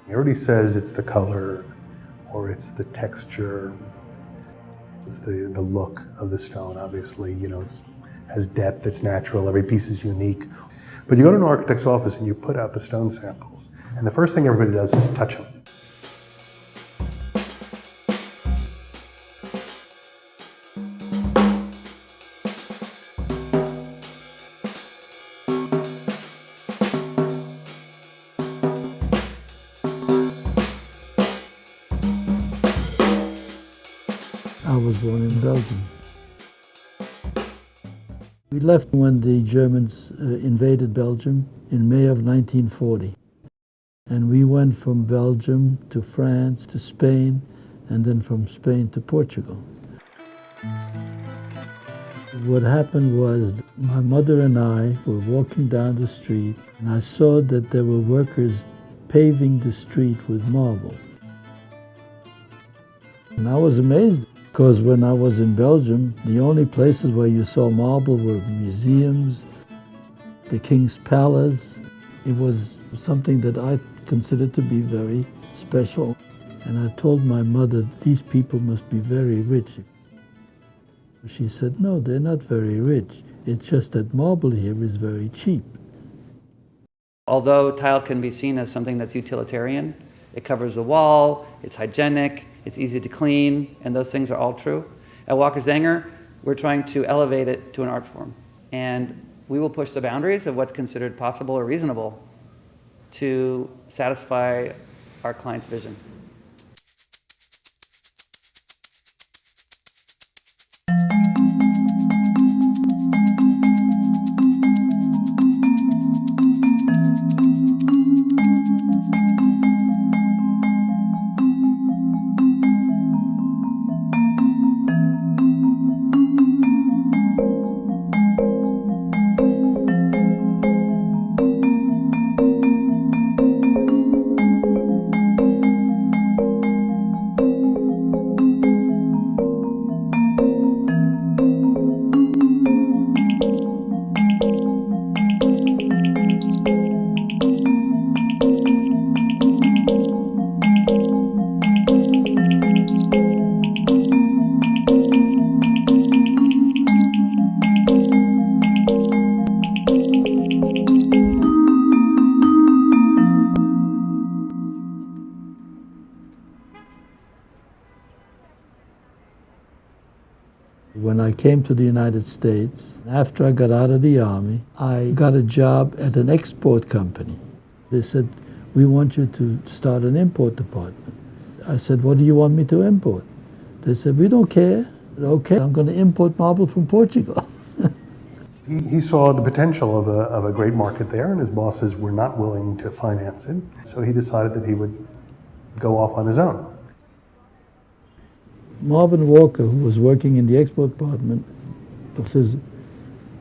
Everybody says it's the color or it's the texture. It's the look of the stone, obviously. It has depth, it's natural, every piece is unique. But you go to an architect's office and you put out the stone samples, and the first thing everybody does is touch them. I was born in Belgium. We left when the Germans invaded Belgium in May of 1940. And we went from Belgium to France to Spain, and then from Spain to Portugal. What happened was my mother and I were walking down the street, and I saw that there were workers paving the street with marble. And I was amazed. Because when I was in Belgium, the only places where you saw marble were museums, the King's Palace. It was something that I considered to be very special. And I told my mother, these people must be very rich. She said, no, they're not very rich. It's just that marble here is very cheap. Although tile can be seen as something that's utilitarian, it covers the wall, it's hygienic, it's easy to clean, and those things are all true. At Walker Zanger, we're trying to elevate it to an art form. And we will push the boundaries of what's considered possible or reasonable to satisfy our client's vision. When I came to the United States, after I got out of the Army, I got a job at an export company. They said, we want you to start an import department. I said, what do you want me to import? They said, we don't care. Okay, I'm going to import marble from Portugal. He saw the potential of a great market there, and his bosses were not willing to finance it. So he decided that he would go off on his own. Marvin Walker, who was working in the export department, says,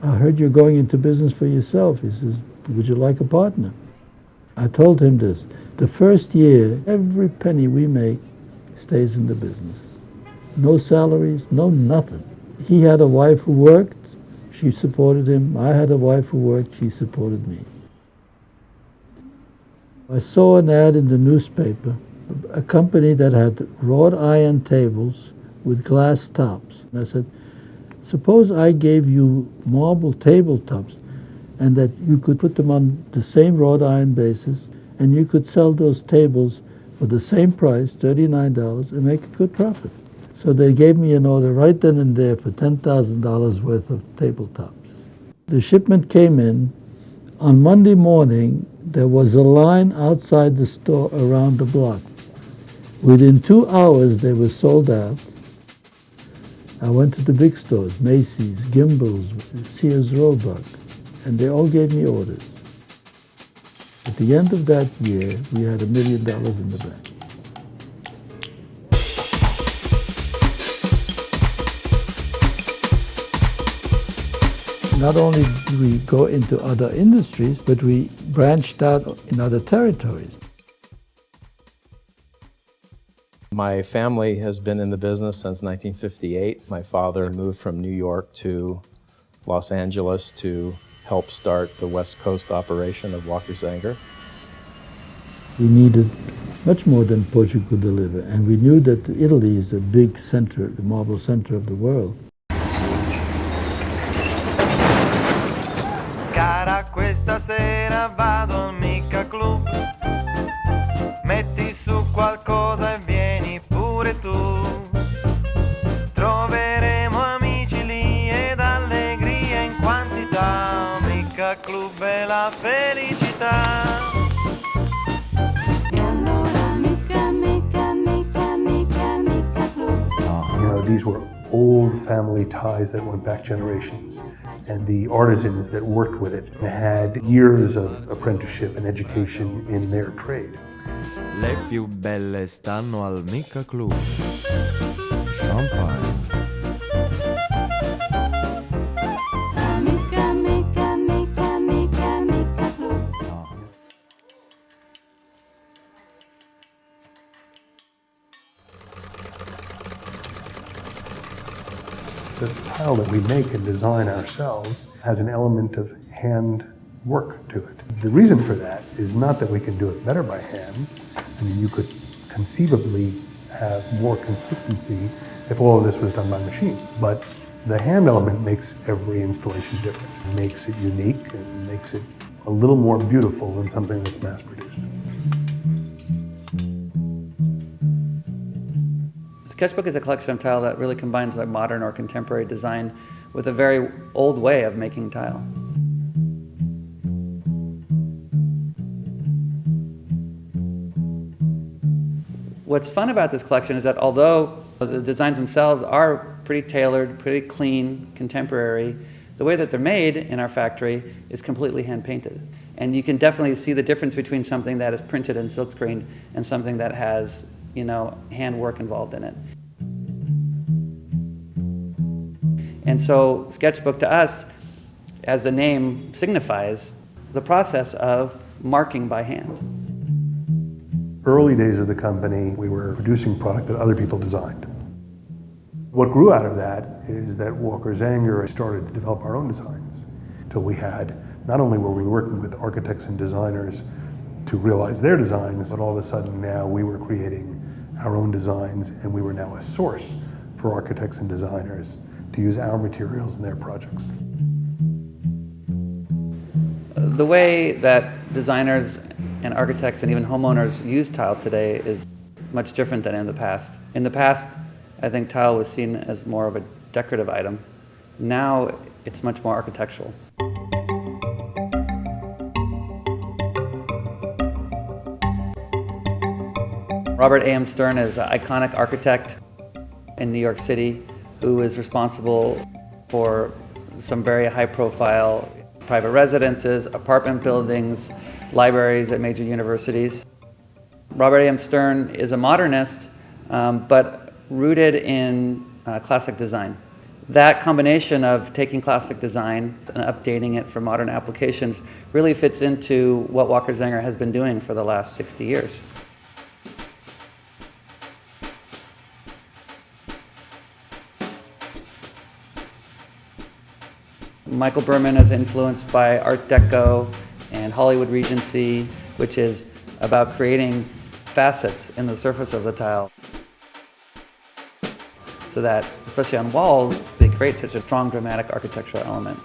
I heard you're going into business for yourself. He says, would you like a partner? I told him this. The first year, every penny we make stays in the business. No salaries, no nothing. He had a wife who worked. She supported him. I had a wife who worked. She supported me. I saw an ad in the newspaper, a company that had wrought iron tables with glass tops. And I said, suppose I gave you marble tabletops and that you could put them on the same wrought iron basis and you could sell those tables for the same price, $39, and make a good profit. So they gave me an order right then and there for $10,000 worth of tabletops. The shipment came in. On Monday morning, there was a line outside the store around the block. Within 2 hours, they were sold out. I went to the big stores, Macy's, Gimbel's, Sears Roebuck, and they all gave me orders. At the end of that year, we had $1 million in the bank. Not only did we go into other industries, but we branched out in other territories. My family has been in the business since 1958. My father moved from New York to Los Angeles to help start the West Coast operation of Walker Zanger. We needed much more than Portugal could deliver. And we knew that Italy is the big center, the marble center of the world. Cara, questa sera vado al mica club. Metti su qualcosa e vieni pure tu. Troveremo amici lì ed allegria in quantità. Mica club è la felicità. You know, these were old family ties that went back generations. And the artisans that worked with it had years of apprenticeship and education in their trade. Le più belle stanno al mica club. Champagne. The tile that we make and design ourselves has an element of hand work to it. The reason for that is not that we can do it better by hand. I mean, you could conceivably have more consistency if all of this was done by machine. But the hand element makes every installation different. It makes it unique and makes it a little more beautiful than something that's mass-produced. Sketchbook is a collection of tile that really combines like modern or contemporary design with a very old way of making tile. What's fun about this collection is that although the designs themselves are pretty tailored, pretty clean, contemporary, the way that they're made in our factory is completely hand-painted. And you can definitely see the difference between something that is printed and silkscreened and something that has, you know, hand work involved in it. And so Sketchbook to us, as the name signifies, the process of marking by hand. Early days of the company, we were producing product that other people designed. What grew out of that is that Walker Zanger started to develop our own designs. Till we had, not only were we working with architects and designers to realize their designs, but all of a sudden now we were creating our own designs, and we were now a source for architects and designers to use our materials in their projects. The way that designers and architects and even homeowners use tile today is much different than in the past. In the past, I think tile was seen as more of a decorative item. Now it's much more architectural. Robert A.M. Stern is an iconic architect in New York City who is responsible for some very high-profile private residences, apartment buildings, libraries at major universities. Robert A.M. Stern is a modernist, but rooted in classic design. That combination of taking classic design and updating it for modern applications really fits into what Walker Zanger has been doing for the last 60 years. Michael Berman is influenced by Art Deco and Hollywood Regency, which is about creating facets in the surface of the tile so that, especially on walls, they create such a strong dramatic architectural element.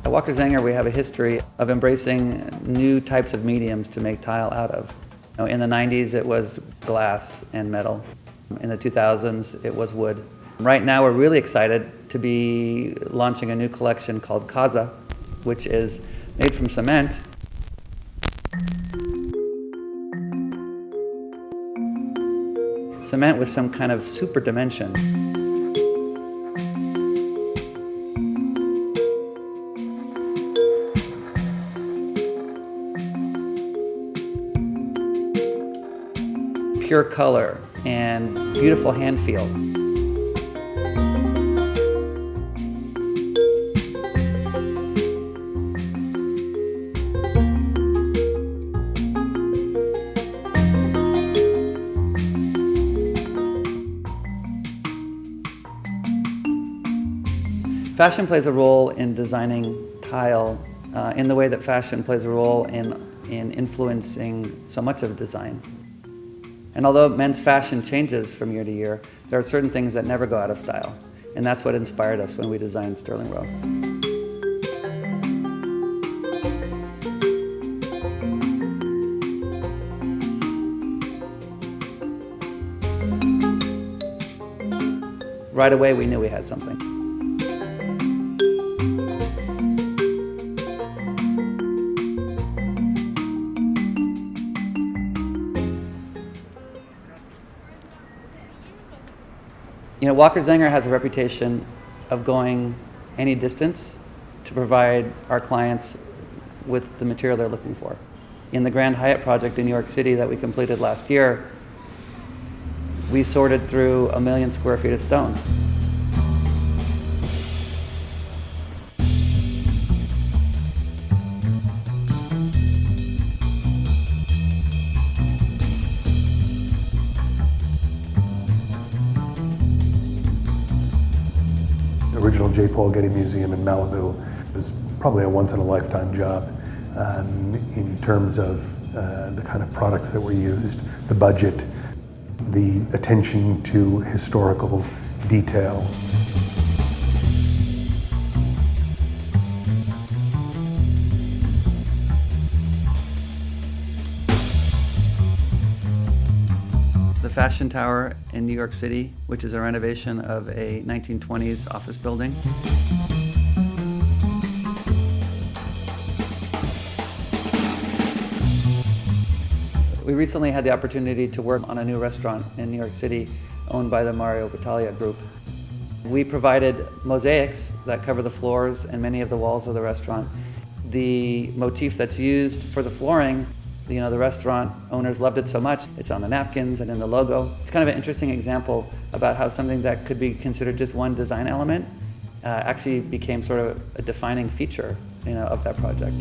At Walker Zanger, we have a history of embracing new types of mediums to make tile out of. You know, in the 90s, it was glass and metal. In the 2000s, it was wood. Right now, we're really excited to be launching a new collection called Casa, which is made from cement. Cement with some kind of super dimension. Pure color, and beautiful hand feel. Fashion plays a role in designing tile in the way that fashion plays a role in influencing so much of design. And although men's fashion changes from year to year, there are certain things that never go out of style. And that's what inspired us when we designed Sterling Row. Right away, we knew we had something. You know, Walker Zanger has a reputation of going any distance to provide our clients with the material they're looking for. In the Grand Hyatt project in New York City that we completed last year, we sorted through 1 million square feet of stone. The original J. Paul Getty Museum in Malibu was probably a once-in-a-lifetime job in terms of the kind of products that were used, the budget, the attention to historical detail. The Fashion Tower in New York City, which is a renovation of a 1920s office building. We recently had the opportunity to work on a new restaurant in New York City owned by the Mario Battaglia Group. We provided mosaics that cover the floors and many of the walls of the restaurant. The motif that's used for the flooring, you know, the restaurant owners loved it so much. It's on the napkins and in the logo. It's kind of an interesting example about how something that could be considered just one design element actually became sort of a defining feature, you know, of that project.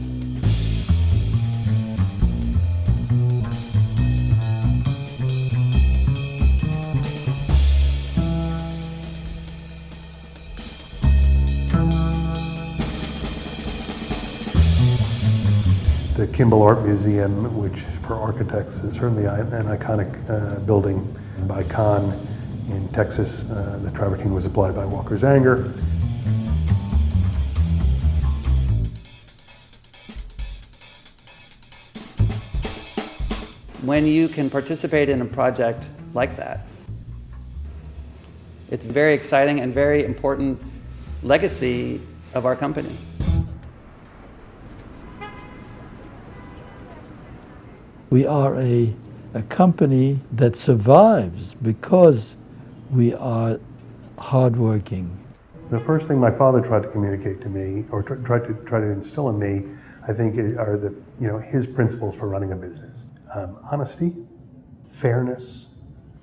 The Kimball Art Museum, which for architects is certainly an iconic building by Kahn in Texas. The travertine was applied by Walker Zanger. When you can participate in a project like that, it's very exciting and very important legacy of our company. We are a company that survives because we are hardworking. The first thing my father tried to communicate to me, or tried to instill in me, I think, are his principles for running a business: honesty, fairness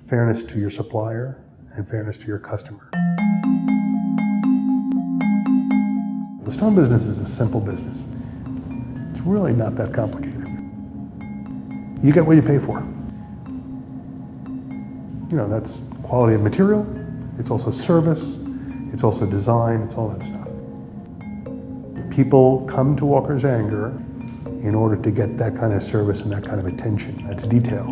to your supplier, and fairness to your customer. The stone business is a simple business. It's really not that complicated. You get what you pay for. You know, that's quality of material, it's also service, it's also design, it's all that stuff. People come to Walker Zanger in order to get that kind of service and that kind of attention. That's detail.